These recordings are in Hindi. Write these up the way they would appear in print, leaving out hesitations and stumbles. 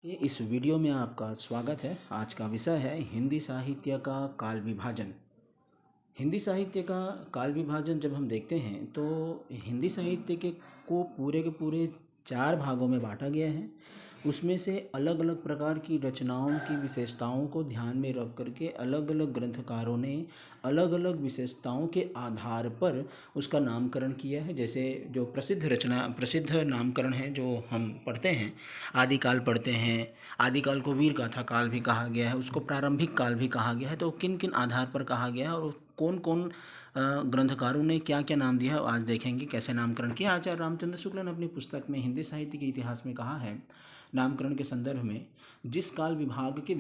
इस वीडियो में आपका स्वागत है। आज का विषय है हिंदी साहित्य का काल विभाजन। हिंदी साहित्य का काल विभाजन जब हम देखते हैं तो हिंदी साहित्य को पूरे के पूरे 4 भागों में बांटा गया है। उसमें से अलग अलग प्रकार की रचनाओं की विशेषताओं को ध्यान में रख करके अलग अलग ग्रंथकारों ने अलग अलग विशेषताओं के आधार पर उसका नामकरण किया है। जैसे जो प्रसिद्ध नामकरण है जो हम पढ़ते हैं, आदिकाल पढ़ते हैं। आदिकाल को वीर गाथा काल भी कहा गया है, उसको प्रारंभिक काल भी कहा गया है। तो किन किन आधार पर कहा गया है और कौन कौन ग्रंथकारों ने क्या क्या नाम दिया है, आज देखेंगे कैसे नामकरण किया। आचार्य रामचंद्र शुक्ल ने अपनी पुस्तक में हिंदी साहित्य के इतिहास में कहा है, नामकरण के संदर्भ में, जिस काल विभाग के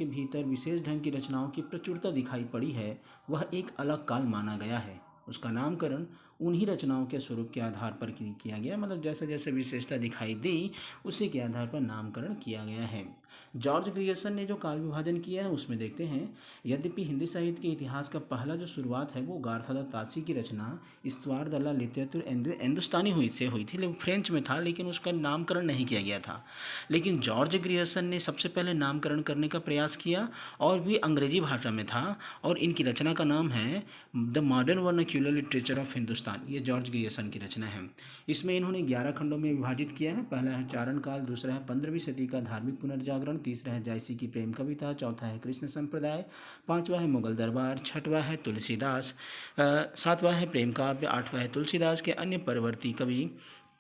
भीतर विशेष ढंग की रचनाओं की प्रचुरता दिखाई पड़ी है वह एक अलग काल माना गया है। उसका नामकरण उन्हीं रचनाओं के स्वरूप के आधार पर किया गया, मतलब जैसे जैसे विशेषता दिखाई दी उसी के आधार पर नामकरण किया गया है। जॉर्ज ग्रियर्सन ने जो काल विभाजन किया है उसमें देखते हैं, यद्यपि हिंदी साहित्य के इतिहास का पहला जो शुरुआत है वो गार्थादा तासी की रचना इस्तवार दला लिटरेचर हिंदुस्तानी हुई थी, लेकिन फ्रेंच में था, लेकिन उसका नामकरण नहीं किया गया था। लेकिन जॉर्ज ग्रियर्सन ने सबसे पहले नामकरण करने का प्रयास किया और भी अंग्रेजी भाषा में था, और इनकी रचना का नाम है the modern vernacular literature of Hindustan. ये जॉर्ज ग्रियर्सन की रचना है। इसमें इन्होंने 11 खंडों में विभाजित किया है। पहला है चारण काल, दूसरा है 15वीं सदी का धार्मिक पुनर्जागरण, तीसरा है जायसी की प्रेम कविता, चौथा है कृष्ण संप्रदाय, पांचवा है मुगल दरबार, छठवां है तुलसीदास, सातवां है प्रेम काव्य, आठवां है तुलसीदास के अन्य परवर्ती कवि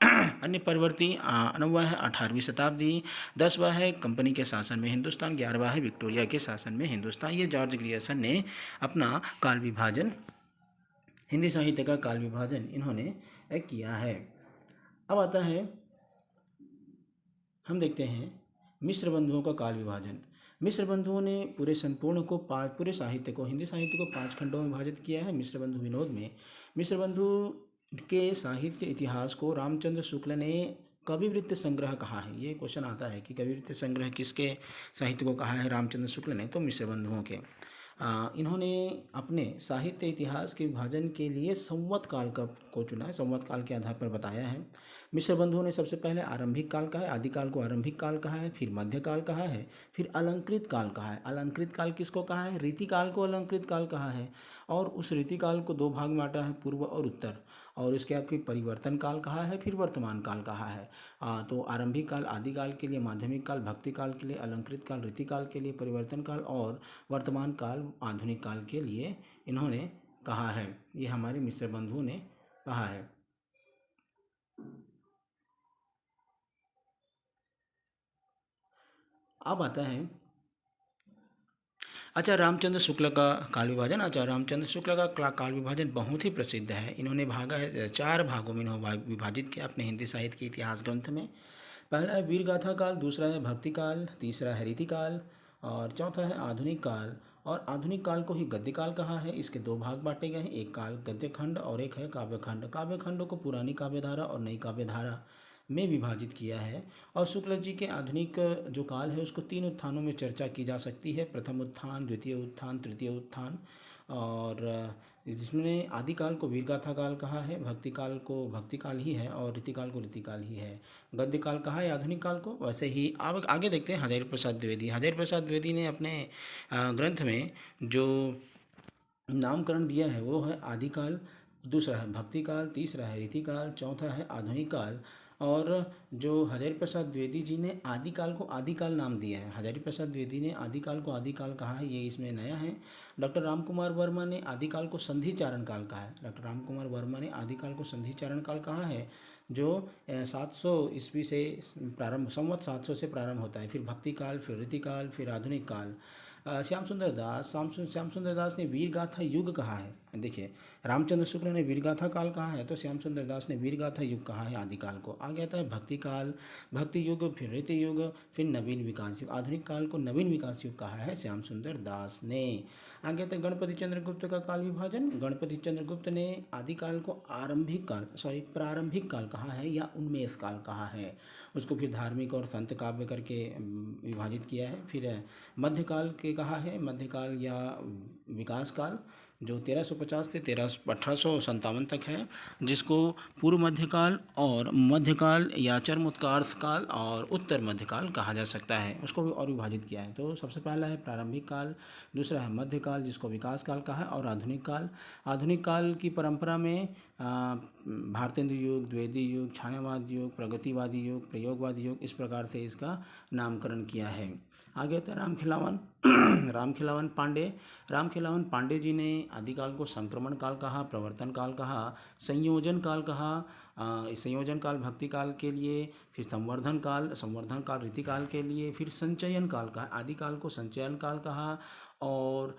नौवां है 18वीं शताब्दी, 10वां है कंपनी के शासन में हिंदुस्तान, 11वां है विक्टोरिया के शासन में हिंदुस्तान। ये जॉर्ज ग्रियर्सन ने अपना काल विभाजन, हिंदी साहित्य का काल विभाजन इन्होंने किया है। अब आता है, हम देखते हैं मिश्र बंधुओं का काल विभाजन। मिश्र बंधुओं ने पूरे साहित्य को, हिंदी साहित्य को 5 खंडों में विभाजित किया है। मिश्र बंधु विनोद में मिश्र बंधु के साहित्य इतिहास को रामचंद्र शुक्ल ने कविवृत्त संग्रह कहा है। ये क्वेश्चन आता है कि कविवृत्त संग्रह किसके साहित्य को कहा है रामचंद्र शुक्ल ने, तो मिश्र बंधुओं के। इन्होंने अपने साहित्य इतिहास के विभाजन के लिए संवत काल को चुना है, संवत काल के आधार पर बताया है। मिश्र बंधुओं ने सबसे पहले आरंभिक काल कहा है, आदिकाल को आरंभिक काल कहा है, फिर मध्यकाल कहा है, फिर अलंकृत काल कहा है। अलंकृत काल किसको कहा है? रीतिकाल को अलंकृत काल कहा है, और उस रीतिकाल को 2 भाग में बांटा है, पूर्व और उत्तर। और इसके बाद फिर परिवर्तन काल कहा है, फिर वर्तमान काल कहा है। तो आरंभिक काल आदिकाल के लिए, माध्यमिक काल भक्ति काल के लिए, अलंकृत काल रीतिकाल के लिए, परिवर्तन काल और वर्तमान काल आधुनिक काल के लिए इन्होंने कहा है। ये हमारे मिश्र बंधुओं ने कहा है। अब आता है आचार्य रामचंद्र शुक्ल का काल विभाजन। आचार्य रामचंद्र शुक्ल का काल विभाजन बहुत ही प्रसिद्ध है। इन्होंने 4 भागों में इन्होंने विभाजित किया अपने हिंदी साहित्य के इतिहास ग्रंथ में। पहला है वीर गाथा काल, दूसरा है भक्ति काल, तीसरा है रीतिकाल और चौथा है आधुनिक काल। और आधुनिक काल को ही गद्य काल कहा है। इसके 2 भाग बांटे गए हैं, एक काल गद्य खंड और एक है काव्य खंड। काव्य खंड को पुरानी काव्यधारा और नई काव्यधारा में विभाजित किया है। और शुक्ल जी के आधुनिक जो काल है उसको 3 उत्थानों में चर्चा की जा सकती है, प्रथम उत्थान, द्वितीय उत्थान, तृतीय उत्थान। और जिसमें आदिकाल को वीरगाथा काल कहा है, भक्ति काल को भक्ति काल ही है और रीतिकाल को रीतिकाल ही है। गद्य काल कहा है आधुनिक काल को। वैसे ही अब आगे देखते हैं हजारी प्रसाद द्विवेदी ने अपने ग्रंथ में जो नामकरण दिया है वो है आदिकाल, दूसरा है भक्ति काल, तीसरा है रीतिकाल, चौथा है आधुनिक काल। और जो हजारी प्रसाद द्विवेदी जी ने आदिकाल को आदिकाल नाम दिया है, हजारी प्रसाद द्विवेदी ने आदिकाल को आदिकाल कहा है, ये इसमें नया है। डॉक्टर रामकुमार वर्मा ने आदिकाल को संधि चारण काल कहा है। डॉक्टर रामकुमार वर्मा ने आदिकाल को संधि चारण काल कहा है, जो 700 ईस्वी से प्रारंभ, संवत 700 से प्रारंभ होता है। फिर भक्ति काल, फिर रीतिकाल, फिर आधुनिक काल। श्याम सुंदर दास ने वीरगाथा युग कहा है। देखिए, रामचंद्र शुक्ल ने वीरगाथा काल कहा है, तो श्याम सुंदर दास ने वीरगाथा युग कहा है आदिकाल को। आगे आता है भक्ति काल, भक्ति युग, फिर रीति युग, फिर नवीन विकास युग। आधुनिक काल को नवीन विकास युग कहा है श्याम सुंदर दास ने। आगे आता है गणपति चंद्र गुप्त का काल विभाजन। गणपति चंद्र गुप्त ने आदिकाल को प्रारंभिक काल कहा है या उन्मेष काल कहा है। उसको फिर धार्मिक और संत काव्य करके विभाजित किया है। फिर मध्यकाल के कहा है, मध्यकाल या विकास काल। जो 1350 से 1857 तक है, जिसको पूर्व मध्यकाल और मध्यकाल या चरमोत्कर्ष काल और उत्तर मध्यकाल कहा जा सकता है। उसको भी और विभाजित किया है। तो सबसे पहला है प्रारंभिक काल, दूसरा है मध्यकाल जिसको विकास काल कहा है, और आधुनिक काल। आधुनिक काल की परंपरा में भारतेंदु युग, द्विवेदी युग, छायावाद युग, प्रगतिवादी युग, प्रयोगवादी युग, इस प्रकार से इसका नामकरण किया है। आगे आता है रामखिलावन रामखिलावन पांडे। रामखिलावन पांडे जी ने आदिकाल को संक्रमण काल कहा, प्रवर्तन काल कहा, संयोजन काल कहा। संयोजन काल भक्ति काल के लिए, फिर संवर्धन काल रीति काल के लिए, फिर संचयन काल कहा। आदिकाल को संचयन काल कहा, और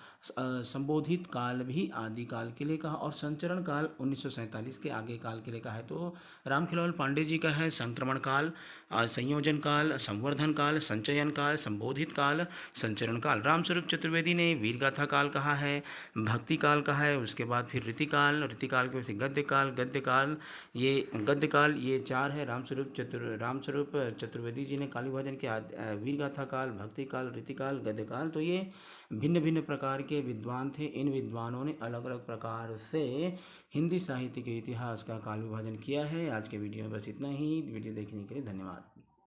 संबोधित काल भी आदिकाल के लिए कहा, और संचरण काल 1947 के आगे काल के लिए कहा है। तो रामखिलावन पांडे जी का है संक्रमण काल, संयोजन काल, संवर्धन काल, संचयन काल, संबोधित काल, संचरण काल। रामस्वरूप चतुर्वेदी ने वीरगाथा काल कहा है, भक्ति काल कहा है, उसके बाद फिर रीतिकाल के फिर गद्य काल, ये चार है। रामस्वरूप चतुर्वेदी जी ने काली भजन के वीरगाथा काल, भक्ति काल, रीतिकाल, गद्य काल, तो ये भिन्न भिन्न प्रकार के विद्वान थे। इन विद्वानों ने अलग अलग प्रकार से हिंदी साहित्य के इतिहास का काल विभाजन किया है। आज के वीडियो में बस इतना ही। वीडियो देखने के लिए धन्यवाद।